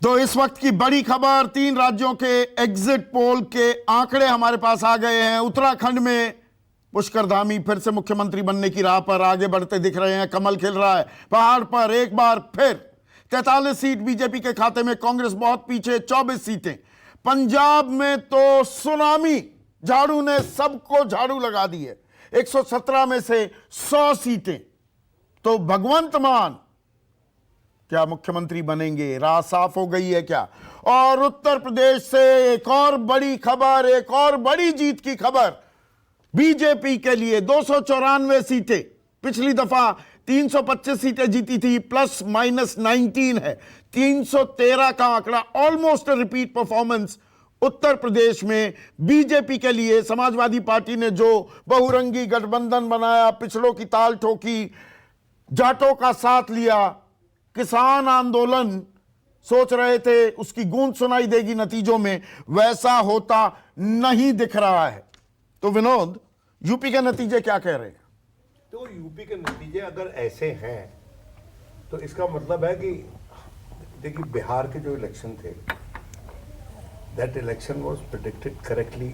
तो इस वक्त की बड़ी खबर, 3 राज्यों के एग्जिट पोल के आंकड़े हमारे पास आ गए हैं। उत्तराखंड में पुष्कर धामी फिर से मुख्यमंत्री बनने की राह पर आगे बढ़ते दिख रहे हैं। कमल खिल रहा है पहाड़ पर। एक बार फिर 43 सीट बीजेपी के खाते में, कांग्रेस बहुत पीछे 24 सीटें। पंजाब में तो सुनामी, झाड़ू ने सबको झाड़ू लगा दी है। 117 में से 100 सीटें। तो भगवंत मान क्या मुख्यमंत्री बनेंगे? राह साफ हो गई है क्या? और उत्तर प्रदेश से एक और बड़ी खबर, एक और बड़ी जीत की खबर बीजेपी के लिए। 294 सीटें। पिछली दफा 325 सीटें जीती थी, प्लस माइनस 19 है। 313 का आंकड़ा, almost repeat performance Uttar Pradesh में बीजेपी के लिए। समाजवादी पार्टी ने जो बहुरंगी गठबंधन बनाया, पिछड़ों की ताल ठोकी, जाटों का साथ लिया, किसान आंदोलन सोच रहे थे उसकी गूंज सुनाई देगी नतीजों में, वैसा होता नहीं दिख रहा है। तो विनोद, यूपी के नतीजे क्या कह रहे हैं? तो यूपी के नतीजे अगर ऐसे हैं तो इसका मतलब है कि देखिए, बिहार के जो इलेक्शन थे, that election was predicted correctly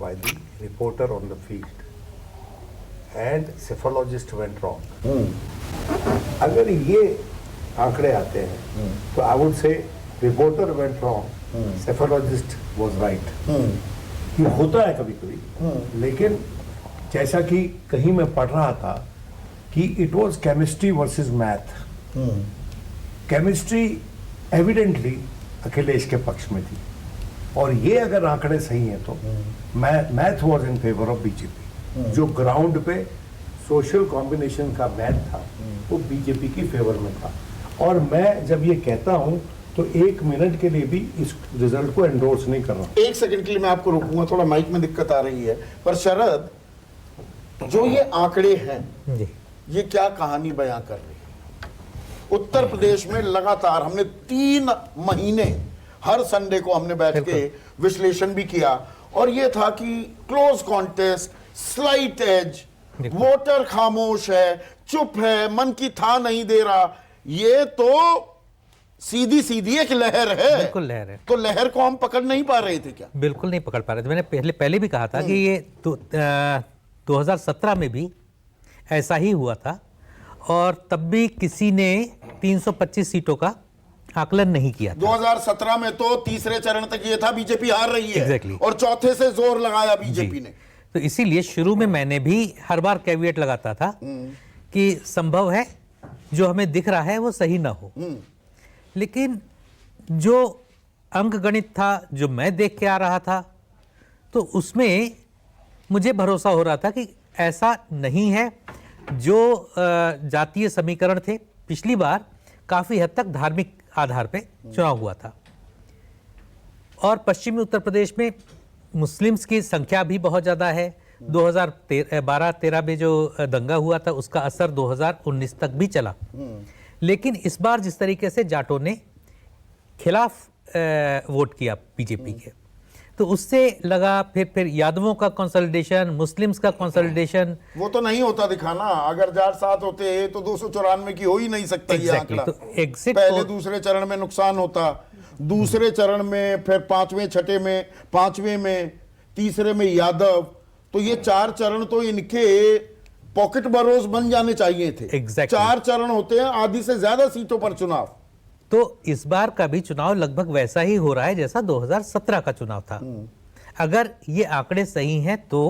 by the reporter on the field and psephologist went wrong. अगर ये आंकड़े आते हैं तो I would say reporter went wrong, psephologist was right. ये होता है कभी कभी, लेकिन जैसा कि कहीं मैं पढ़ रहा था कि it was chemistry versus math. Chemistry evidently Akhilesh के पक्ष में थी, और ये अगर आंकड़े सही हैं तो math was in favour of BJP. जो ग्राउंड पे सोशल कॉम्बिनेशन का मैथ था वो बीजेपी की फेवर में था। और मैं जब ये कहता हूं तो 1 मिनट के लिए भी इस रिजल्ट को एंडोर्स नहीं कर रहा। 1 सेकंड के लिए मैं आपको रोकूंगा, थोड़ा माइक में दिक्कत आ रही है। पर शरद, जो ये आंकड़े हैं ये क्या कहानी बयां कर रही है? उत्तर प्रदेश में लगातार हमने 3 महीने हर संडे को हमने बैठ के विश्लेषण भी किया, और ये था कि close contest, slight edge, voter खामोश है, चुप है, मन की था नहीं दे रहा। ये तो सीधी सीधी एक लहर है। बिल्कुल लहर है। तो लहर को हम पकड़ नहीं पा रहे थे क्या? बिल्कुल नहीं पकड़ पा रहे थे। मैंने पहले भी कहा था कि ये 2017 में भी ऐसा ही हुआ था, और तब भी किसी ने 325 सीटों का आकलन नहीं किया था। 2017 में तो तीसरे चरण तक ये था बीजेपी हार रही है। Exactly. और चौथे से जोर लगाया बीजेपी ने। तो इसीलिए शुरू में मैंने भी हर बार कैविएट लगाता था कि संभव है जो हमें दिख रहा है वो सही ना हो, लेकिन जो अंकगणित था, जो मैं देख के आ रहा था, तो उसमें मुझे भरोसा हो रहा था कि ऐसा नहीं है। जो जातीय समीकरण थे, पिछली बार काफ़ी हद तक धार्मिक आधार पे चुनाव हुआ था, और पश्चिमी उत्तर प्रदेश में मुस्लिम्स की संख्या भी बहुत ज़्यादा है। 2012-13 में जो दंगा हुआ था उसका असर 2019 तक भी चला। लेकिन इस बार जिस तरीके से जाटों ने खिलाफ वोट किया बीजेपी के, तो उससे लगा फिर यादवों का कंसोलिडेशन, मुस्लिम्स का कंसोलिडेशन। वो तो नहीं होता दिखा ना। अगर जाट साथ होते तो 294 की हो ही नहीं सकता ये आंकड़ा। तो एग्जिट पहले दूसरे चरण में नुकसान होता, दूसरे चरण में, फिर 5वें, छठे में, 5वें में, तीसरे में यादव। तो ये 4 चरण तो इनके पॉकेट बरोज बन जाने चाहिए थे। Exactly. 4 चरण होते हैं, आधी से ज्यादा सीटों पर चुनाव। तो इस बार का भी चुनाव लगभग वैसा ही हो रहा है जैसा 2017 का चुनाव था। अगर ये आंकड़े सही हैं तो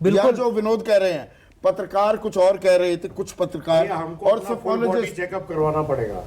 बिल्कुल। जो विनोद कह रहे हैं, पत्रकार कुछ और कह रहे थे, कुछ पत्रकार हमको और सेफोलॉजिस्ट चेकअप करवाना पड़ेगा।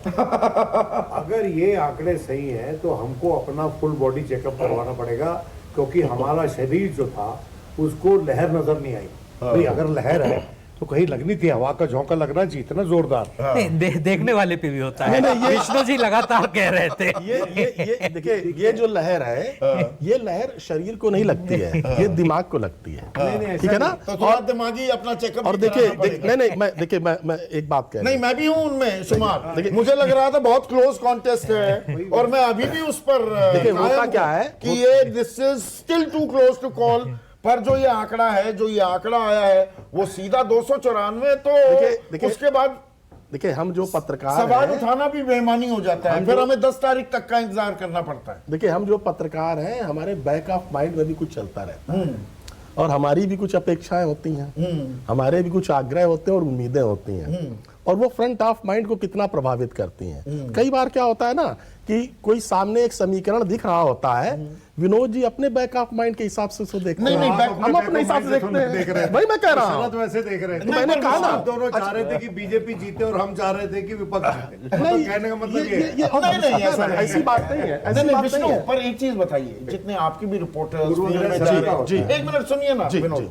अगर ये आंकड़े सही हैं तो हमको अपना फुल बॉडी चेकअप करवाना पड़ेगा, क्योंकि हमारा शरीर जो था उसको लहर नजर नहीं आई। भाई अगर लहर है तो कहीं लगनी थी, हवा का झोंका लगना चाहिए, इतना जोरदार। नहीं, देखने वाले पे भी होता है। विष्णु जी लगातार कह रहे थे ये देखिए, ये जो लहर है, ये लहर शरीर को नहीं लगती है, ये दिमाग को लगती है। ठीक है ना? तो थोड़ा दिमागी अपना चेकअप। और देखिए, मैं एक बात कह रहा हूं। नहीं, मैं भी हूं उनमें शुमार। मुझे लग रहा था बहुत क्लोज कॉन्टेस्ट है, और मैं अभी भी उस पर देखिए होता क्या है कि ये this is still too close to call. पर जो ये आंकड़ा है, जो ये आंकड़ा आया है, वो सीधा 294। तो देखिए, उसके बाद देखिए हम जो पत्रकार सवाल हैं, उठाना भी बेईमानी हो जाता है, हम फिर जो- हमें 10 तारीख तक का इंतजार करना पड़ता है। देखिए हम जो पत्रकार हैं, हमारे बैक ऑफ माइंड में भी कुछ चलता रहता है और हमारी भी कुछ अपेक्षाएं होती हैं, हमारे भी कुछ आग्रह होते हैं और उम्मीदें होती हैं, और वो फ्रंट ऑफ माइंड को कितना प्रभावित करती हैं। कई बार क्या होता है ना कि कोई सामने एक समीकरण दिख रहा होता है, विनोद जी अपने बैक ऑफ माइंड के हिसाब से उसको देखते नहीं, हैं, नहीं, हम अपने हिसाब से देखते हैं। वही मैं कह रहा हूँ। तो वैसे देख रहे थे। मैंने कहा ना, आप दोनों चाह रहे थे कि बीजेपी जीते और हम चाह रहे थे कि विपक्ष जीते। तो नहीं, कहने का मतलब ये है। नहीं, ऐसा नहीं ऐसी बात नहीं है, ऐसी नहीं, बात विष्णु, नहीं है। पर एक चीज बताइए, जितने आपकी भी रिपोर्टर्स पूर्व फील्ड में में जा जी, रहे जी। थे, एक मिनट सुनिए ना जी, विनोद, जी।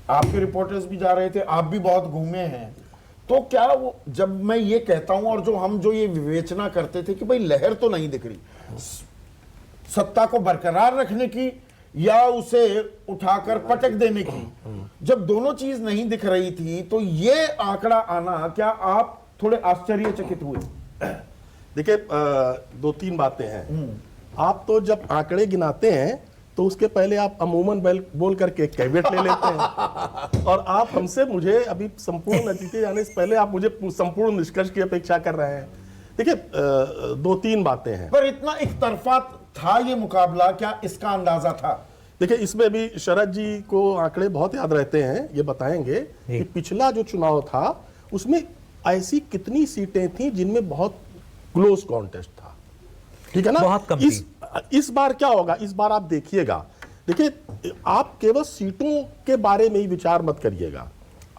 आपके रिपोर्टर्स भी जा रहे थे, आप भी बहुत घूमे हैं, तो क्या वो, जब मैं ये कहता हूं और जो ये विवेचना करते थे कि भाई लहर तो नहीं दिख रही सत्ता को बरकरार रखने की या उसे उठाकर पटक देने की, जब दोनों चीज नहीं दिख रही थी, तो ये आंकड़ा आना, क्या आप थोड़े आश्चर्यचकित हुए? देखिए दो तीन बातें हैं। आप तो जब आंकड़े गिनाते हैं तो उसके पहले आप अमूमन बोल करके कैविएट ले लेते हैं, और आप हमसे मुझे अभी संपूर्ण नतीजे जाने से पहले आप मुझे संपूर्ण निष्कर्ष की अपेक्षा कर रहे हैं। देखिए दो तीन बातें हैं। पर इतना एक तरफा था ये मुकाबला, क्या इसका अंदाजा था? देखिए इसमें भी शरद जी को आंकड़े बहुत याद रहते हैं, ये बताएंगे कि पिछला जो चुनाव था उसमें ऐसी कितनी सीटें थी जिनमें बहुत क्लोज कॉन्टेस्ट था, ठीक है ना? बहुत कम इस बार क्या होगा, इस बार आप देखिएगा। देखिए आप केवल सीटों के बारे में ही विचार मत करिएगा,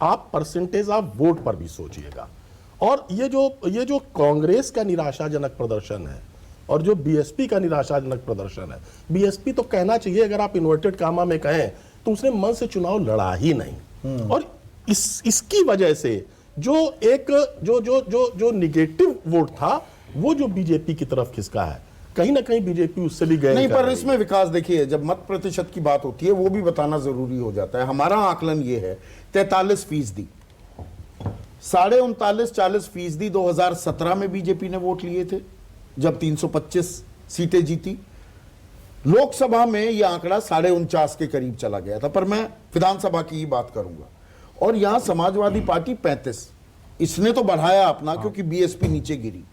आप परसेंटेज ऑफ वोट पर भी सोचिएगा। और ये जो कांग्रेस का निराशाजनक प्रदर्शन है और जो बीएसपी का निराशाजनक प्रदर्शन है, बीएसपी तो कहना चाहिए, अगर आप इन्वर्टेड कामा में कहें तो उसने मन से चुनाव लड़ा ही नहीं, और इसकी वजह से जो निगेटिव वोट था वो जो बीजेपी की तरफ खिसका है, कहीं ना कहीं बीजेपी उससे भी गए नहीं, पर इसमें विकास देखिए, जब मत प्रतिशत की बात होती है वो भी बताना जरूरी हो जाता है। हमारा आकलन ये है 43%, 39.40% 2017 में बीजेपी ने वोट लिए थे जब 325 सीटें जीती। लोकसभा में यह आंकड़ा 49.5 के करीब चला गया था, पर मैं विधानसभा की ही बात करूंगा। और यहां समाजवादी पार्टी 35, इसने तो बढ़ाया अपना क्योंकि बीएसपी नीचे गिरी,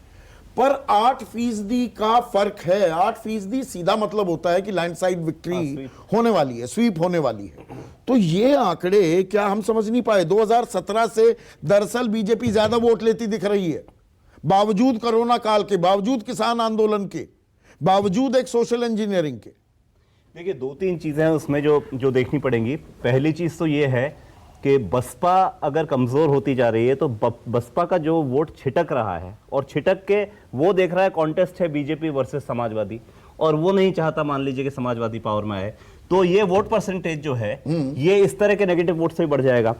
पर 8% का फर्क है। 8% सीधा मतलब होता है कि लैंडस्लाइड विक्ट्री होने वाली है, स्वीप होने वाली है। तो ये आंकड़े क्या हम समझ नहीं पाए? 2017 से दरअसल बीजेपी ज्यादा वोट लेती दिख रही है, बावजूद कोरोना काल के, बावजूद किसान आंदोलन के, बावजूद एक सोशल इंजीनियरिंग के। देखिए दो तीन चीजें हैं उसमें जो देखनी पड़ेंगी। पहली चीज तो ये है कि बसपा अगर कमजोर होती जा रही है तो बसपा का जो वोट छिटक रहा है, और छिटक के वो देख रहा है कॉन्टेस्ट है बीजेपी वर्सेस समाजवादी, और वो नहीं चाहता मान लीजिए कि समाजवादी पावर में आए, तो ये वोट परसेंटेज जो है ये इस तरह के नेगेटिव वोट से बढ़ जाएगा।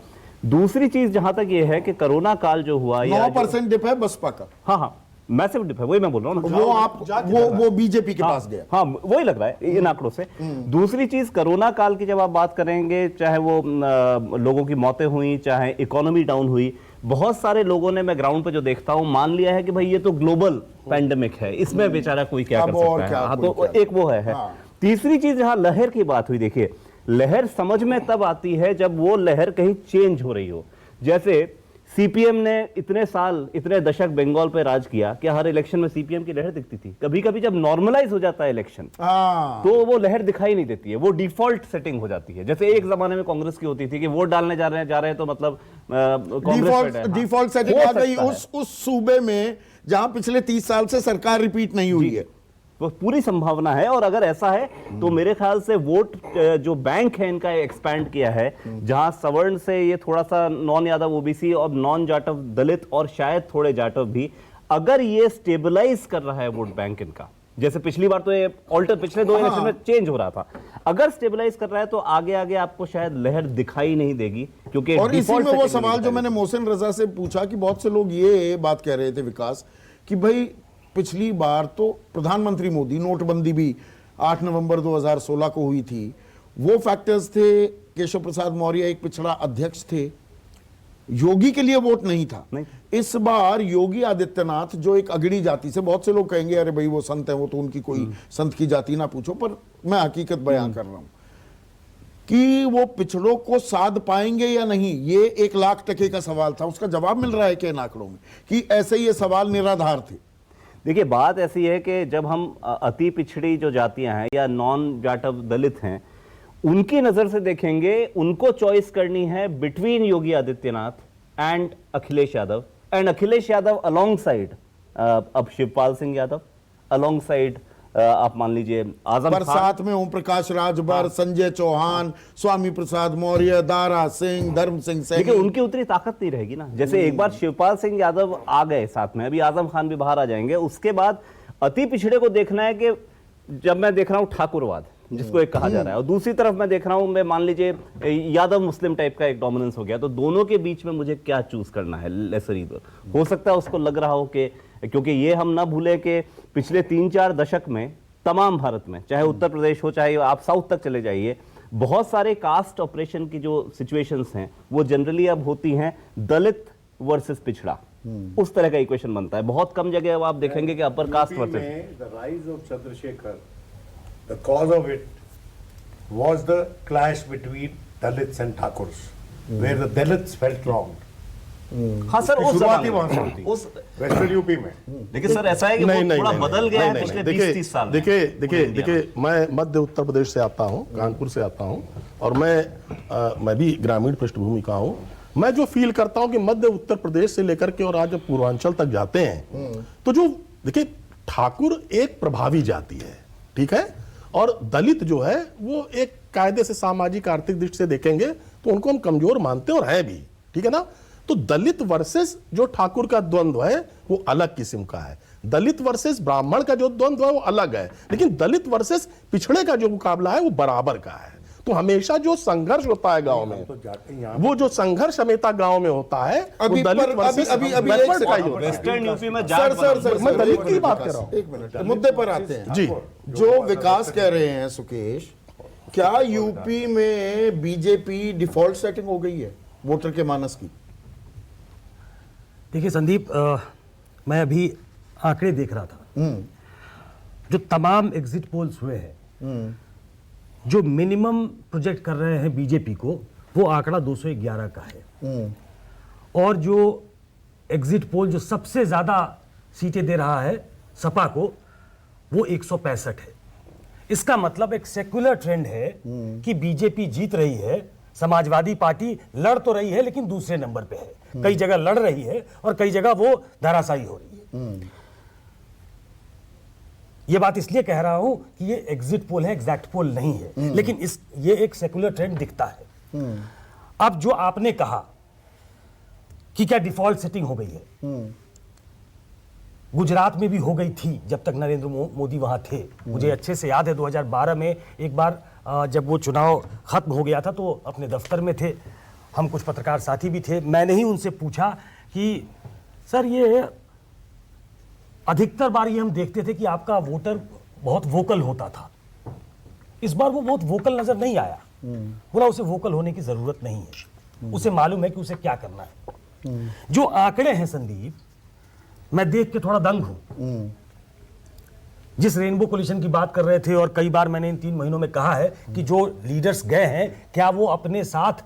दूसरी चीज जहां तक ये है कि कोरोना काल जो हुआ, 9% डिप है बसपा का। हाँ मैसिव डिप है, वही मैं बोल रहा हूँ ना। वो आप वो बीजेपी के पास गया। हाँ वही लग रहा है इन आंकड़ों से। दूसरी चीज कोरोना काल की जब आप बात करेंगे, चाहे वो लोगों की मौतें हुई, चाहे इकोनॉमी डाउन हुई, बहुत सारे लोगों ने, मैं ग्राउंड पे जो देखता हूं, मान लिया है कि भाई ये तो ग्लोबल पैंडेमिक है, इसमें बेचारा कोई क्या कर सकता है। हाँ तो एक वो है। तीसरी चीज जहां लहर की बात हुई, देखिए लहर समझ में तब आती है जब वो लहर कहीं चेंज हो रही हो। जैसे सीपीएम ने इतने साल, इतने दशक बंगाल पे राज किया कि हर इलेक्शन में सीपीएम की लहर दिखती थी। कभी कभी जब नॉर्मलाइज हो जाता है इलेक्शन तो वो लहर दिखाई नहीं देती है, वो डिफॉल्ट सेटिंग हो जाती है। जैसे एक जमाने में कांग्रेस की होती थी कि वोट डालने जा रहे हैं तो मतलब डिफॉल्ट सेटिंग आ गई उस सूबे में जहां पिछले 30 साल से सरकार रिपीट नहीं हुई है। वो पूरी संभावना है, और अगर ऐसा है तो मेरे ख्याल से वोट जो बैंक है इनका एक्सपैंड किया है, जहां सवर्ण से ये थोड़ा सा नॉन यादव ओबीसी और नॉन जाटव दलित और शायद थोड़े जाटव भी, अगर ये स्टेबलाइज कर रहा है वोट बैंक इनका, जैसे पिछली बार तो ये पिछले 2 इलेक्शन में चेंज हो रहा था, अगर स्टेबलाइज कर रहा है तो आगे आगे आपको शायद लहर दिखाई नहीं देगी। क्योंकि और इसी में वो सवाल जो मैंने मोहसिन रजा से पूछा कि बहुत से लोग ये बात कह रहे थे विकास कि भाई पिछली बार तो प्रधानमंत्री मोदी, नोटबंदी भी 8 नवंबर 2016 को हुई थी, वो फैक्टर्स थे, केशव प्रसाद मौर्य एक पिछड़ा अध्यक्ष थे, योगी के लिए वोट नहीं था। नहीं। इस बार योगी आदित्यनाथ जो एक अगड़ी जाति से, बहुत से लोग कहेंगे अरे भाई वो संत है, वो तो उनकी कोई संत की जाति ना पूछो, पर मैं हकीकत बयां कर रहा हूं। कि वो पिछड़ों को साध पाएंगे या नहीं, ये 1 लाख टके का सवाल था। उसका जवाब मिल रहा है कि इन आंकड़ों में कि ऐसे ये सवाल निराधार थे। देखिए, बात ऐसी है कि जब हम अति पिछड़ी जो जातियां हैं या नॉन जाटव दलित हैं, उनकी नजर से देखेंगे, उनको चॉइस करनी है between Yogi Adityanath and Akhilesh Yadav, and Akhilesh Yadav along side अब शिवपाल सिंह यादव, अलोंग साइड आप मान लीजिए आजम पर खान, साथ में ओम प्रकाश राजभर, संजय चौहान, स्वामी प्रसाद मौर्य, दारा सिंह, धर्म सिंह सैनी। देखिए उनकी उतनी ताकत नहीं रहेगी ना। जैसे एक बार शिवपाल सिंह यादव आ गए साथ में, अभी आजम खान भी बाहर आ जाएंगे, उसके बाद अति पिछड़े को देखना है कि जब मैं देख रहा हूं ठाकुरवाद जिसको एक कहा जा रहा है, और दूसरी तरफ मैं देख रहा हूं, मैं मान लीजिए यादव मुस्लिम टाइप का एक डोमिनेंस हो गया, तो दोनों के बीच में मुझे क्या चूज करना है, लेसर ईदर। हो सकता है उसको लग रहा हो कि, क्योंकि ये हम ना भूलें कि पिछले 3-4 दशक में तमाम भारत में, चाहे उत्तर प्रदेश हो, चाहे आप साउथ तक चले जाइए, बहुत सारे कास्ट ऑपरेशन की जो सिचुएशंस हैं वो जनरली अब होती हैं दलित वर्सेस पिछड़ा, उस तरह का इक्वेशन बनता है। बहुत कम जगह आप देखेंगे कि upper caste versus. The rise of Chandrasekhar, the cause of it was the clash between Dalits and Thakurs, where the Dalits felt wronged. हाँ सर, उस शुरुआती जमाने वहां से में, होती उस वेस्टर्न यूपी में। देखिए सर, ऐसा है कि वो थोड़ा बदल गया है पिछले 20-30 साल में। देखिए मैं मध्य उत्तर प्रदेश से आता हूँ, कानपुर से आता हूँ, और मैं भी ग्रामीण पृष्ठभूमि का हूँ। मैं जो फील करता हूँ कि मध्य उत्तर प्रदेश से लेकर के और आज जब पूर्वांचल तक जाते हैं, तो जो देखिए ठाकुर एक प्रभावी जाति है, ठीक है, और दलित जो है वो एक कायदे से सामाजिक आर्थिक दृष्टि से देखेंगे तो उनको हम कमजोर मानते हैं और है भी, ठीक है ना। तो दलित वर्सेस जो ठाकुर का द्वंद्व है वो अलग किस्म का है, दलित वर्सेस ब्राह्मण का जो द्वंद्व है वो अलग है, लेकिन दलित वर्सेस पिछड़े का जो मुकाबला है वो बराबर का है। तो हमेशा जो संघर्ष होता है गांव में, वो जो संघर्ष हमेशा गांव में होता है, वो दलित वर्सेस बैकवर्ड का ही होता है। वेस्टर्न यूपी में सर मैं दलित की बात कर रहा हूँ। एक मिनट, मुद्दे पर आते हैं जी। जो विकास कह रहे हैं सुकेश, क्या यूपी में बीजेपी डिफॉल्ट सेटिंग हो गई है वोटर के मानस की? देखिए संदीप, मैं अभी आंकड़े देख रहा था, जो तमाम एग्जिट पोल्स हुए हैं, जो मिनिमम प्रोजेक्ट कर रहे हैं बीजेपी को, वो आंकड़ा 211 का है, और जो एग्जिट पोल जो सबसे ज्यादा सीटें दे रहा है सपा को, वो 165 है। इसका मतलब एक सेक्युलर ट्रेंड है कि बीजेपी जीत रही है, समाजवादी पार्टी लड़ तो रही है लेकिन दूसरे नंबर पे है, कई जगह लड़ रही है और कई जगह वो धराशायी हो रही है। ये बात इसलिए कह रहा हूं कि ये एग्जिट पोल है, एग्जैक्ट पोल नहीं है, लेकिन ये एक सेक्युलर ट्रेंड दिखता है। अब जो आपने कहा कि क्या डिफॉल्ट सेटिंग हो गई है, गुजरात में भी हो गई थी जब तक नरेंद्र मोदी वहां थे। मुझे अच्छे से याद है 2012 में एक बार जब वो चुनाव खत्म हो गया था तो अपने दफ्तर में थे, हम कुछ पत्रकार साथी भी थे। मैंने ही उनसे पूछा कि सर, ये अधिकतर बार ये हम देखते थे कि आपका वोटर बहुत वोकल होता था, इस बार वो बहुत वोकल नजर नहीं आया। बोला उसे वोकल होने की जरूरत नहीं है, उसे मालूम है कि उसे क्या करना है। जो आंकड़े हैं संदीप, मैं देख के थोड़ा दंग हूं। जिस रेनबो कोलिशन की बात कर रहे थे, और कई बार मैंने इन 3 महीनों में कहा है कि जो लीडर्स गए हैं, क्या वो अपने साथ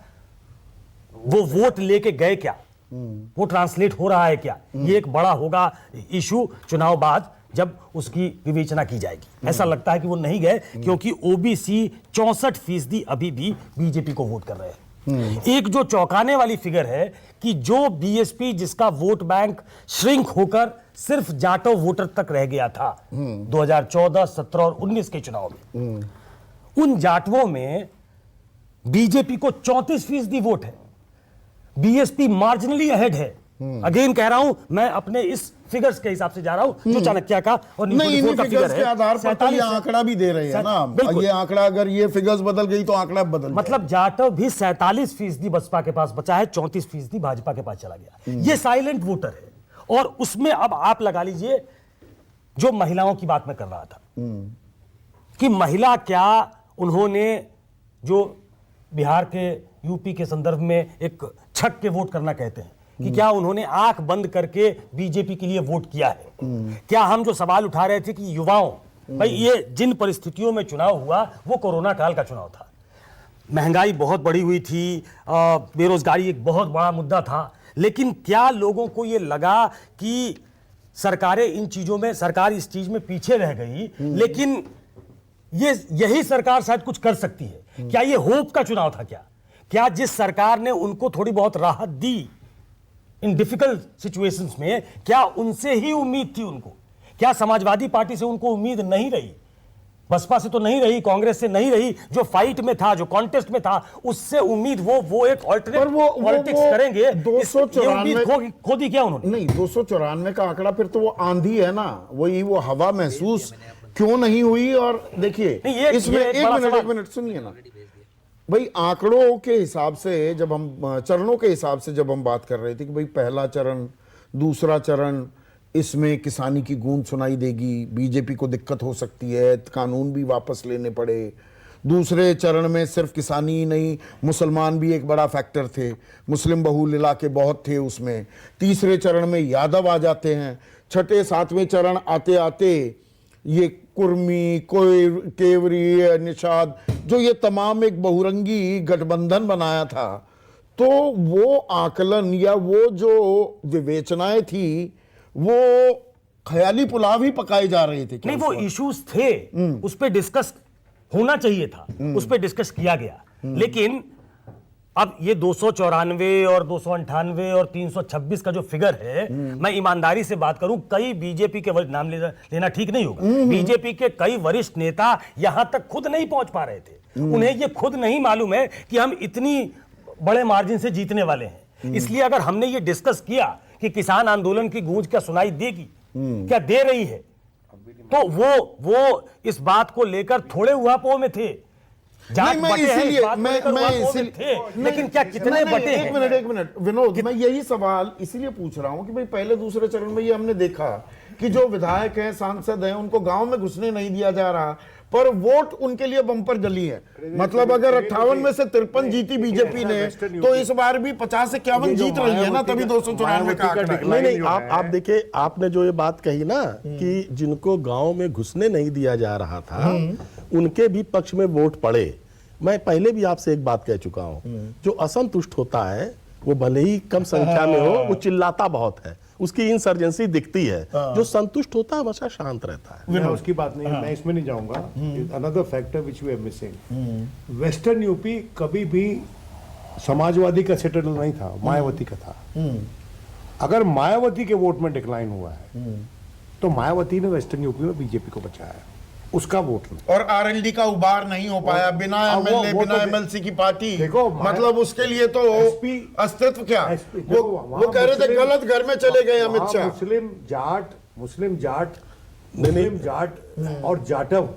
वो वोट लेके गए, क्या वो ट्रांसलेट हो रहा है क्या? ये एक बड़ा होगा इशू चुनाव बाद जब उसकी विवेचना की जाएगी। ऐसा लगता है कि वो नहीं गए, क्योंकि ओबीसी 64% अभी भी बीजेपी को वोट कर रहे हैं। एक जो चौंकाने वाली फिगर है कि जो बीएसपी जिसका वोट बैंक श्रिंक होकर सिर्फ जाटव वोटर तक रह गया था 2014, 17 और 19 के चुनाव में, उन जाटवों में बीजेपी को 34% वोट है, बीएसपी मार्जिनली अहेड है। अगेन कह रहा हूं, मैं अपने इस फिगर्स के हिसाब से जा रहा हूं जो चाणक्य का और नहीं, इन फिगर्स के आधार पर तो ये आंकड़ा भी दे रहे हैं ना। ये आंकड़ा, अगर ये फिगर्स बदल गई तो आंकड़ा बदल मतलब जाटव भी 47% बसपा के पास बचा है, 34% भाजपा के पास चला गया। ये साइलेंट वोटर है। और उसमें अब आप लगा लीजिए, जो महिलाओं की बात मैं कर रहा था कि महिला क्या उन्होंने जो बिहार के, यूपी के संदर्भ में एक छक के वोट करना कहते हैं, कि क्या उन्होंने आंख बंद करके बीजेपी के लिए वोट किया है? क्या हम जो सवाल उठा रहे थे कि युवाओं, भाई ये जिन परिस्थितियों में चुनाव हुआ वो कोरोना काल का चुनाव था, महंगाई बहुत बढ़ी हुई थी, बेरोजगारी एक बहुत बड़ा मुद्दा था, लेकिन क्या लोगों को ये लगा कि सरकारें इन चीजों में, सरकार इस चीज में पीछे रह गई, लेकिन यही सरकार शायद कुछ कर सकती है? क्या ये होप का चुनाव था? क्या जिस सरकार ने उनको थोड़ी बहुत राहत दी इन डिफिकल्ट सिचुएशंस में, क्या उनसे ही उम्मीद थी उनको? क्या समाजवादी पार्टी से उनको उम्मीद नहीं रही? बसपा से तो नहीं रही, कांग्रेस से नहीं रही, जो फाइट में था, जो कॉन्टेस्ट में था, उससे उम्मीद वो एक ऑल्टरनेट पॉलिटिक्स करेंगे, 294 खो दी क्या उन्होंने? नहीं, 294 का आंकड़ा फिर तो वो आंधी है ना, वही वो हवा महसूस क्यों नहीं हुई? और देखिए इसमें एक मिनट सुनिए ना भाई, आंकड़ों के हिसाब से जब हम, चरणों के हिसाब से जब हम बात कर रहे थे कि भाई पहला चरण, दूसरा चरण, इसमें किसानी की गूंज सुनाई देगी, बीजेपी को दिक्कत हो सकती है, कानून भी वापस लेने पड़े। दूसरे चरण में सिर्फ किसानी ही नहीं, मुसलमान भी एक बड़ा फैक्टर थे, मुस्लिम बहुल इलाके बहुत थे उसमें। तीसरे चरण में यादव आ जाते हैं। छठे सातवें चरण आते आते ये कुर्मी, केवरी, निषाद, जो ये तमाम एक बहुरंगी गठबंधन बनाया था, तो वो आकलन या वो जो विवेचनाएं थी, वो ख्याली पुलाव ही पकाए जा रहे थे। नहीं, वो इश्यूज थे, उस पर डिस्कस होना चाहिए था, उस पर डिस्कस किया गया, लेकिन अब ये 294 और 298 और 326 का जो फिगर है, मैं ईमानदारी से बात करूं, कई बीजेपी के वरिष्ठ, नाम लेना ठीक नहीं होगा, बीजेपी के कई वरिष्ठ नेता यहां तक खुद नहीं पहुंच पा रहे थे। उन्हें ये खुद नहीं मालूम है कि हम इतनी बड़े मार्जिन से जीतने वाले हैं। इसलिए अगर हमने ये डिस्कस किया कि किसान आंदोलन की गूंज क्या सुनाई देगी, क्या दे रही है, तो वो इस बात को लेकर थोड़े उहापोह में थे। नहीं, मैं इसीलिए लेकिन क्या कितने बटे हैं? एक मिनट विनोद, मैं यही सवाल इसीलिए पूछ रहा हूं कि भाई पहले दूसरे चरण में ये हमने देखा कि जो विधायक हैं, सांसद हैं, उनको गांव में घुसने नहीं दिया जा रहा, पर वोट उनके लिए बम्पर जली है। मतलब अगर 58 में से 53 जीती बीजेपी ने, तो इस बार भी 50 से 51 जीत रही है ना, तभी 294 का आंकड़ा। नहीं, आप देखिए, आपने जो ये बात कही ना कि जिनको गांव में घुसने नहीं दिया जा रहा था, उनके भी पक्ष में वोट पड़े। मैं पहले भी आपसे एक बात कह चुका हूं, जो असंतुष्ट होता है वो भले ही कम संख्या में हो, वो चिल्लाता बहुत है, उसकी इंसर्जेंसी दिखती है। जो संतुष्ट होता है हमेशा शांत रहता है। मैं उसकी बात नहीं, मैं इसमें नहीं जाऊंगा। Another factor which we are missing, western UP कभी भी समाजवादी का सेटल नहीं था, मायावती का था। अगर मायावती के वोट में डिक्लाइन हुआ है, तो मायावती ने वेस्टर्न यूपी में बीजेपी को बचाया है, उसका वोट नहीं। और आरएलडी का उबार नहीं हो पाया, बिना एमएलए, बिना एमएलसी की पार्टी, देखो मतलब उसके लिए तो अस्तित्व क्या, वो कह रहे थे गलत घर में चले गए अमित शाह। मुस्लिम जाट और जाटव,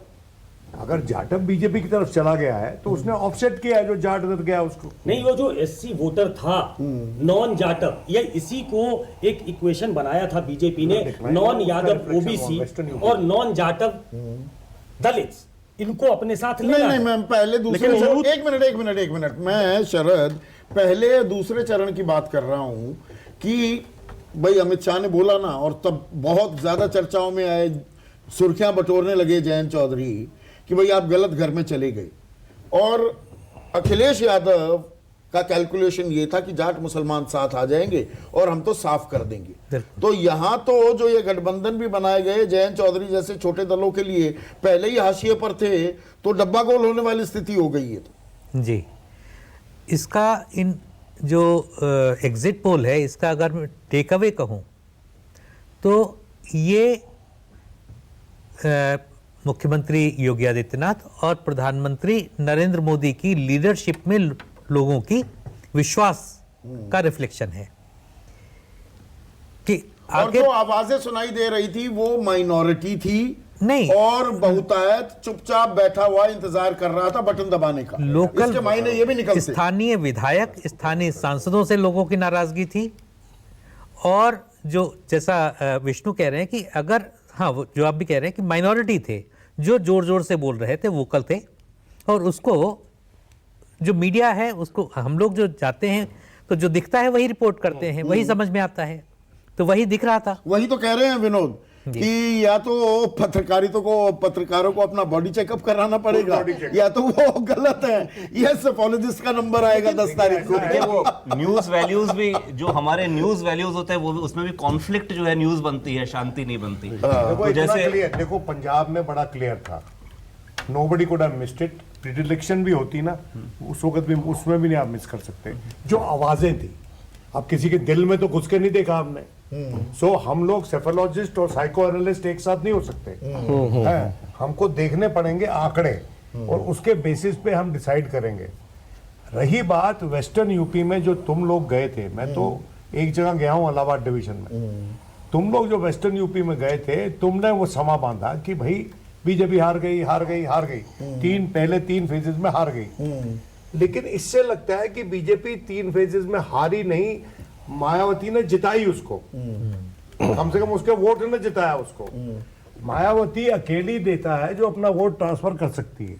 अगर जाटव बीजेपी की तरफ चला गया है तो उसने ऑफसेट किया है जो जाट रह गया उसको। नहीं, वो जो एससी वोटर था, नॉन जाटव, ये इसी को एक इक्वेशन बनाया था बीजेपी ने, नॉन यादव ओबीसी और नॉन जाटव दलित, इनको अपने साथ लेना। नहीं, मैं पहले दूसरे चरण, एक मिनट, मैं शरद पहले दूसरे चरण की बात कर रहा हूं कि भाई अमित शाह ने बोला ना, और तब बहुत ज्यादा चर्चाओं में आए, सुर्खियां बटोरने लगे जयंत चौधरी कि भाई आप गलत घर में चले गए। और अखिलेश यादव का कैलकुलेशन ये था कि जाट मुसलमान साथ आ जाएंगे और हम तो साफ कर देंगे। तो यहां तो जो ये गठबंधन भी बनाए गए, जयंत चौधरी जैसे छोटे दलों के लिए पहले ही हाशिए पर थे, तो डब्बा गोल होने वाली स्थिति हो गई है। तो जी, इसका इन जो एग्जिट पोल है, इसका अगर मैं टेक अवे कहूं तो ये मुख्यमंत्री योगी आदित्यनाथ और प्रधानमंत्री नरेंद्र मोदी की लीडरशिप में लोगों की विश्वास का रिफ्लेक्शन है कि और जो आवाजें सुनाई दे रही थी वो माइनॉरिटी थी नहीं, और बहुतायत चुपचाप बैठा हुआ इंतजार कर रहा था बटन दबाने का। लोकल इसके मायने ये भी निकलते, स्थानीय विधायक, स्थानीय सांसदों से लोगों की नाराजगी थी। और जो जैसा विष्णु कह रहे हैं कि अगर, हाँ, वो जो आप भी कह रहे हैं कि माइनॉरिटी थे जो जोर जोर से बोल रहे थे, वोकल थे, और उसको जो मीडिया है उसको हम लोग जो जाते हैं तो जो दिखता है वही रिपोर्ट करते हैं, वही समझ में आता है, तो वही दिख रहा था। वही तो कह रहे हैं विनोद कि या तो पत्रकारों को अपना बॉडी चेकअप कराना पड़ेगा, या तो वो गलत है, यस अपोलॉजिस्ट का नंबर आएगा 10 तारीख को। देखिए वो न्यूज वैल्यूज भी, जो हमारे न्यूज वैल्यूज होते हैं वो भी, उसमें भी कॉन्फ्लिक्ट जो है न्यूज बनती है, शांति नहीं बनती। देखो तो इतना जैसे क्लियर, देखो पंजाब में बड़ा क्लियर था, nobody could have missed it. Predilection भी होती ना उस वक्त भी, उसमें भी नहीं आप मिस कर सकते। जो आवाजें थी, अब किसी के दिल में तो घुस के नहीं देखा हमने। सो हम लोग सेफोलॉजिस्ट और साइको एनालिस्ट एक साथ नहीं हो सकते हैं, हमको देखने पड़ेंगे आंकड़े, और उसके बेसिस पे हम डिसाइड करेंगे। रही बात वेस्टर्न यूपी में जो तुम लोग गए थे, मैं तो एक जगह गया हूं इलाहाबाद डिवीजन में, तुम लोग जो वेस्टर्न यूपी में गए थे, तुमने वो समा बांधा कि भाई बीजेपी हार गई हार गई हार गई, पहले तीन फेजेस में हार गई। लेकिन इससे लगता है कि बीजेपी 3 फेजेस में हारी नहीं, मायावती ने जिताई उसको, कम से कम उसके वोट ने जिताया उसको। मायावती अकेली देता है जो अपना वोट ट्रांसफर कर सकती है।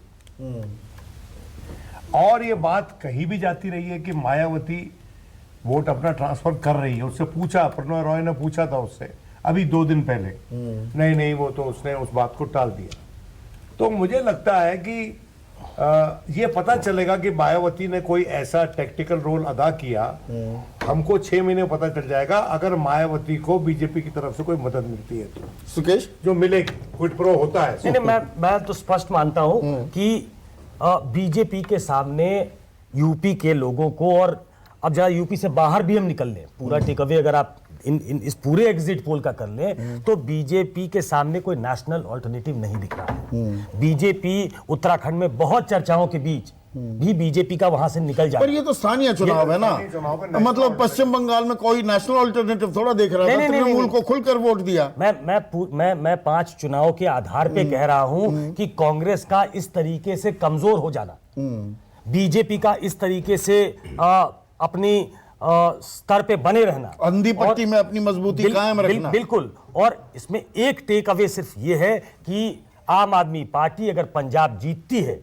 और ये बात कही भी जाती रही है कि मायावती वोट अपना ट्रांसफर कर रही है। उससे पूछा, प्रणव रॉय ने पूछा था उससे अभी 2 दिन पहले, नहीं वो तो उसने उस बात को टाल दिया। तो मुझे लगता है कि ये पता चलेगा कि मायावती ने कोई ऐसा टैक्टिकल रोल अदा किया, हमको 6 महीने पता चल जाएगा, अगर मायावती को बीजेपी की तरफ से कोई मदद मिलती है तो। सुकेश, जो मिलेगी, क्विड प्रो होता है। नहीं, मैं तो स्पष्ट मानता हूं कि बीजेपी के सामने यूपी के लोगों को, और अब जरा यूपी से बाहर भी हम निकल लें, पूरा टेक अवे अगर आप इस पूरे एग्जिट पोल का कर लें, तो बीजेपी के सामने कोई नेशनल ऑल्टरनेटिव नहीं दिख रहा है। बीजेपी उत्तराखंड में बहुत चर्चाओं के बीच भी बीजेपी का वहां से निकल जाए। पर ये तो स्थानीय चुनाव है ना, मतलब पश्चिम बंगाल में कोई नेशनल ऑल्टरनेटिव थोड़ा देख रहा था, तृणमूल को खुलकर वोट दिया। मैं 5 चुनाव के आधार पे कह रहा हूं कि कांग्रेस का इस तरीके से कमजोर हो जाना, बीजेपी का इस तरीके से अपनी स्तर पे बने रहना, अंधी पट्टी में अपनी मजबूती कायम रखना, बिल्कुल। और इसमें एक टेक अवे सिर्फ ये है कि आम आदमी पार्टी अगर पंजाब जीतती है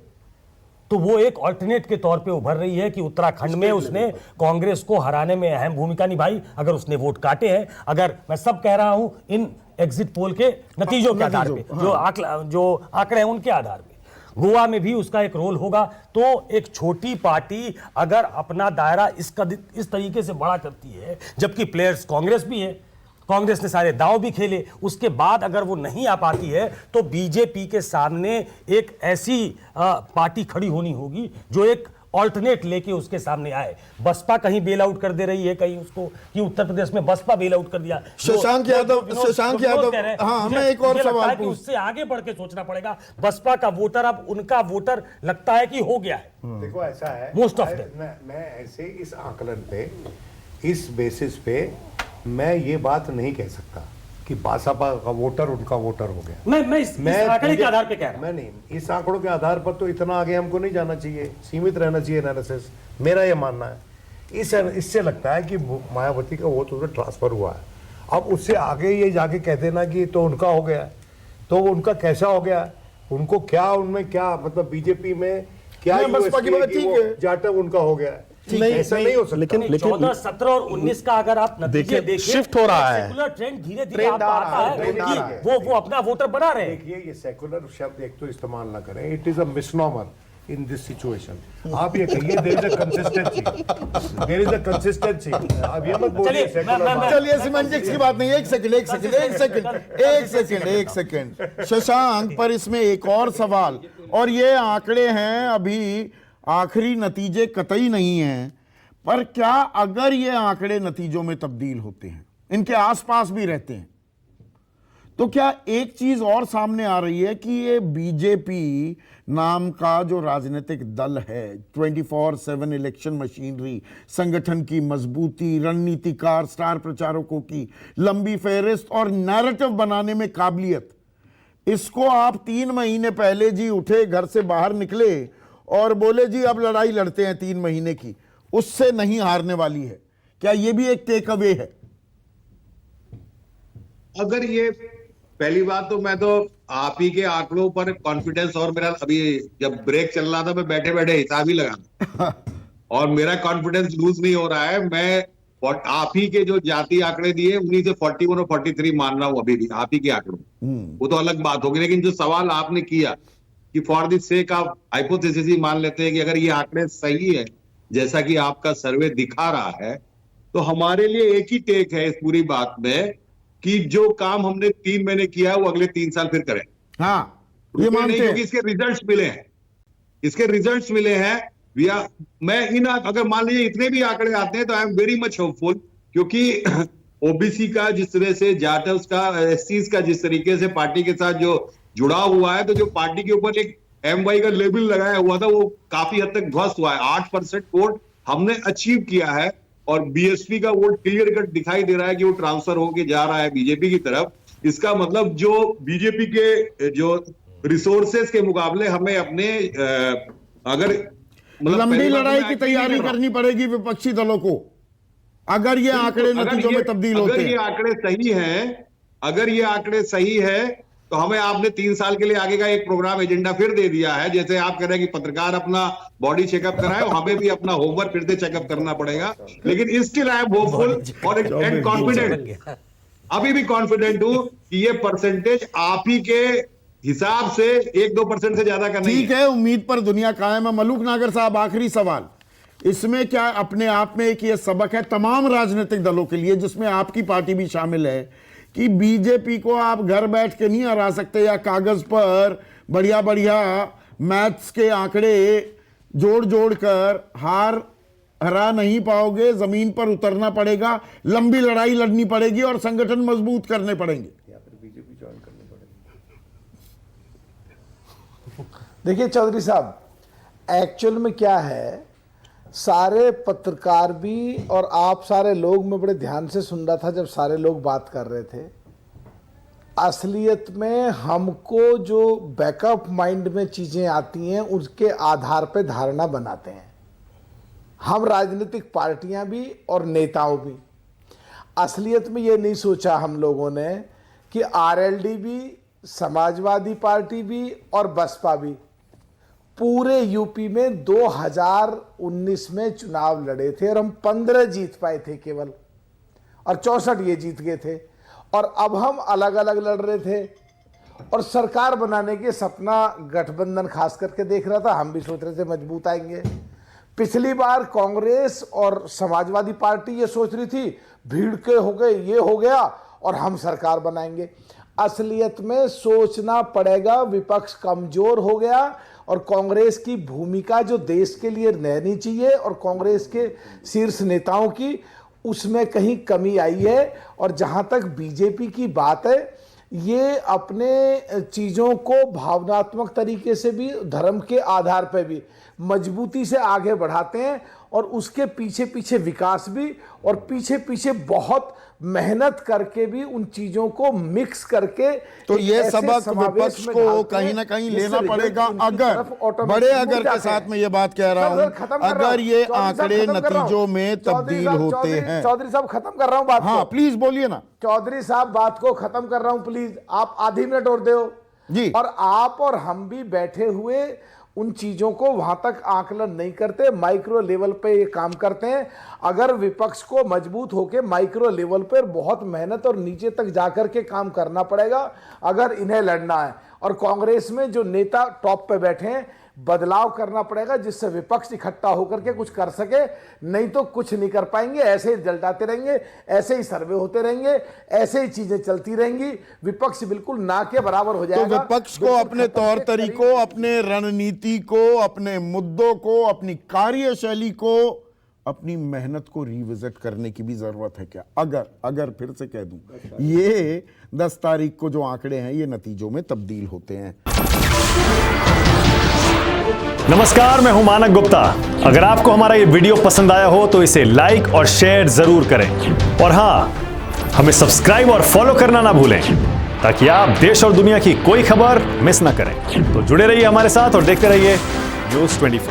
तो वो एक ऑल्टरनेट के तौर पे उभर रही है कि उत्तराखंड में उसने कांग्रेस को हराने में अहम भूमिका निभाई, अगर उसने वोट काटे हैं। अगर मैं सब कह रहा हूं इन एग्जिट पोल के नतीजों के आधार पे, जो आंकड़े हैं उनके आधार पे, गोवा में भी उसका एक रोल होगा। तो एक छोटी पार्टी अगर अपना दायरा इस तरीके से बड़ा करती है, जबकि प्लेयर्स कांग्रेस भी है, कांग्रेस ने सारे दांव भी खेले, उसके बाद अगर वो नहीं आ पाती है तो बीजेपी के सामने एक ऐसी पार्टी खड़ी होनी होगी जो एक ऑल्टरनेट लेके उसके सामने आए। बसपा कहीं बेल आउट कर दे रही है, कहीं उसको कि उत्तर प्रदेश में बसपा बेल आउट कर दिया। शशांक यादव, हाँ, मैं एक और सवाल पूछ, उससे आगे बढ़ के सोचना पड़ेगा। बसपा का वोटर अब उनका वोटर लगता है कि हो गया है। देखो ऐसा है, मोस्ट ऑफ मैं ऐसे इस आकलन पे, इस बेसिस पे मैं ये बात नहीं कह सकता कि बासपा का वोटर उनका वोटर हो गया। मैं इस आंकड़े के आधार पे कह रहा हूं। मैं नहीं, इस आंकड़ों के आधार पर तो इतना आगे हमको नहीं जाना चाहिए, सीमित रहना चाहिए एनालिसिस, मेरा ये मानना है। इससे लगता है कि मायावती का वोट उधर ट्रांसफर हुआ है। अब उससे आगे ये जाके कह देना कि तो उनका हो गया, तो उनका कैसा हो गया, उनको क्या, उनमें क्या मतलब बीजेपी में क्या बसपा की बात ठीक है, जाटव उनका हो गया है, ऐसा नहीं हो सकता। लेकिन 14, 17 और 19 का अगर आप नतीजे देखें, शिफ्ट हो रहा है, सेकुलर ट्रेंड धीरे-धीरे आपको आता है कि वो अपना वोटर बना रहे हैं। देखिए, ये सेकुलर शब्द एक तो इस्तेमाल ना करें, it is a misnomer in this situation. आप ये कहिए there is a consistency, there is a consistency. अब ये मत बोलिए सेकुलर। चलिए सिमेंटिक्स की बात नहीं, एक सेकंड शशांक, पर इसमें एक और सवाल, और ये आंकड़े हैं, अभी आखिरी नतीजे कतई नहीं हैं, पर क्या अगर ये आंकड़े नतीजों में तब्दील होते हैं, इनके आसपास भी रहते हैं, तो क्या एक चीज और सामने आ रही है कि ये बीजेपी नाम का जो राजनीतिक दल है, 24/7 इलेक्शन मशीनरी, संगठन की मजबूती, रणनीतिकार, स्टार प्रचारकों की लंबी फेहरिस्त और नैरेटिव बनाने में काबिलियत, इसको आप 3 महीने पहले जी उठे, घर से बाहर निकले और बोले जी अब लड़ाई लड़ते हैं 3 महीने की, उससे नहीं हारने वाली है, क्या ये भी एक टेक अवे है? अगर ये पहली बात तो मैं तो आप ही के आंकड़ों पर कॉन्फिडेंस, और मेरा अभी जब ब्रेक चल रहा था मैं बैठे बैठे हिसाब ही लगा और मेरा कॉन्फिडेंस लूज नहीं हो रहा है। मैं आप ही के जो जाति आंकड़े दिए उन्हीं से 41 और 43 मान रहा हूं अभी भी, आप ही के आंकड़ों, वो तो अलग बात होगी। लेकिन जो सवाल आपने किया कि for the sake of hypothesis ही मान लेते हैं कि अगर ये आंकड़े सही है जैसा कि आपका सर्वे दिखा रहा है, तो हमारे लिए एक ही टेक है इस पूरी बात में कि जो काम हमने 3 महीने किया है वो अगले 3 साल फिर करें। हाँ, ये मानते हैं क्योंकि इसके रिजल्ट्स मिले हैं, इसके रिजल्ट्स मिले हैं। मैं अगर मान लीजिए इतने भी आंकड़े आते हैं तो I am very much hopeful, क्योंकि ओबीसी का जिस तरह से, जाटव्स का, एससीज का जिस तरीके से पार्टी के साथ जो जुड़ा हुआ है, तो जो पार्टी के ऊपर एक MY का लेबल लगाया हुआ था वो काफी हद तक ध्वस्त हुआ है। 8% वोट हमने अचीव किया है और बीएसपी का वोट क्लियर कट दिखाई दे रहा है कि वो ट्रांसफर होके जा रहा है बीजेपी की तरफ। इसका मतलब जो बीजेपी के जो रिसोर्सेस के मुकाबले हमें अपने अगर लंबी लड़ाई की तैयारी करनी पड़ेगी विपक्षी दलों को अगर ये आंकड़े नतीजों में तब्दील होते हैं। अगर ये आंकड़े सही हैं, अगर ये आंकड़े सही है तो हमें आपने 3 साल के लिए आगे का एक प्रोग्राम एजेंडा फिर दे दिया है। जैसे आप कह रहे हैं कि पत्रकार अपना बॉडी चेकअप कराए, हमें भी अपना होमवर्क फिर से चेकअप करना पड़ेगा। लेकिन स्टिल आई एम होपफुल और एंड कॉन्फिडेंट, अभी भी कॉन्फिडेंट हूं कि ये परसेंटेज आप ही के हिसाब से 1-2% से ज्यादा का नहीं ठीक है, उम्मीद पर दुनिया कायम है। मलूक नागर साहब, आखिरी सवाल, इसमें क्या अपने आप में एक ये सबक है तमाम राजनीतिक दलों के लिए, जिसमें आपकी पार्टी भी शामिल है, कि बीजेपी को आप घर बैठ के नहीं हरा सकते या कागज पर बढ़िया बढ़िया मैथ्स के आंकड़े जोड़ जोड़ कर हरा नहीं पाओगे, जमीन पर उतरना पड़ेगा, लंबी लड़ाई लड़नी पड़ेगी और संगठन मजबूत करने पड़ेंगे। देखिए चौधरी साहब, एक्चुअल में क्या है, सारे पत्रकार भी और आप सारे लोग, मैं बड़े ध्यान से सुन रहा था जब सारे लोग बात कर रहे थे। असलियत में हमको जो बैकअप माइंड में चीज़ें आती हैं उसके आधार पे धारणा बनाते हैं हम, राजनीतिक पार्टियां भी और नेताओं भी। असलियत में ये नहीं सोचा हम लोगों ने कि आरएलडी भी, समाजवादी पार्टी भी और बसपा भी पूरे यूपी में 2019 में चुनाव लड़े थे और हम 15 जीत पाए थे केवल, और 64 ये जीत गए थे। और अब हम अलग अलग लड़ रहे थे और सरकार बनाने के सपना गठबंधन खास करके देख रहा था। हम भी सोच रहे थे मजबूत आएंगे। पिछली बार कांग्रेस और समाजवादी पार्टी ये सोच रही थी भीड़ के हो गए, ये हो गया और हम सरकार बनाएंगे। असलियत में सोचना पड़ेगा, विपक्ष कमजोर हो गया और कांग्रेस की भूमिका जो देश के लिए रहनी चाहिए और कांग्रेस के शीर्ष नेताओं की, उसमें कहीं कमी आई है। और जहां तक बीजेपी की बात है, ये अपने चीज़ों को भावनात्मक तरीके से भी, धर्म के आधार पर भी मजबूती से आगे बढ़ाते हैं और उसके पीछे पीछे विकास भी, और पीछे पीछे बहुत मेहनत करके भी उन चीजों को मिक्स करके। तो ये सबक विपक्ष को कहीं ना कहीं लेना पड़ेगा। अगर बड़े अगर के साथ में ये बात कह रहा हूं, अगर ये आंकड़े नतीजों में तब्दील होते हैं। चौधरी साहब खत्म कर रहा हूं बात। हाँ प्लीज बोलिए ना चौधरी साहब, बात को खत्म कर रहा हूं प्लीज, आप आधी मिनट और दो जी। और आप और हम भी बैठे हुए उन चीजों को वहां तक आकलन नहीं करते, माइक्रो लेवल पे ये काम करते हैं। अगर विपक्ष को मजबूत होकर माइक्रो लेवल पर बहुत मेहनत और नीचे तक जाकर के काम करना पड़ेगा अगर इन्हें लड़ना है। और कांग्रेस में जो नेता टॉप पे बैठे हैं, बदलाव करना पड़ेगा जिससे विपक्ष इकट्ठा होकर के कुछ कर सके, नहीं तो कुछ नहीं कर पाएंगे। ऐसे ही जलटाते रहेंगे, ऐसे ही सर्वे होते रहेंगे, ऐसे ही चीजें चलती रहेंगी, विपक्ष बिल्कुल ना के बराबर हो जाएगा। तो विपक्ष को अपने तौर तरीकों, अपने रणनीति को, अपने मुद्दों को, अपनी कार्यशैली को, अपनी मेहनत को रिविजिट करने की भी जरूरत है क्या? अगर फिर से कह दूं, ये 10 तारीख को जो आंकड़े हैं ये नतीजों में तब्दील होते हैं। नमस्कार, मैं हूं मानक गुप्ता। अगर आपको हमारा ये वीडियो पसंद आया हो तो इसे लाइक और शेयर जरूर करें, और हां, हमें सब्सक्राइब और फॉलो करना ना भूलें ताकि आप देश और दुनिया की कोई खबर मिस ना करें। तो जुड़े रहिए हमारे साथ और देखते रहिए News 24।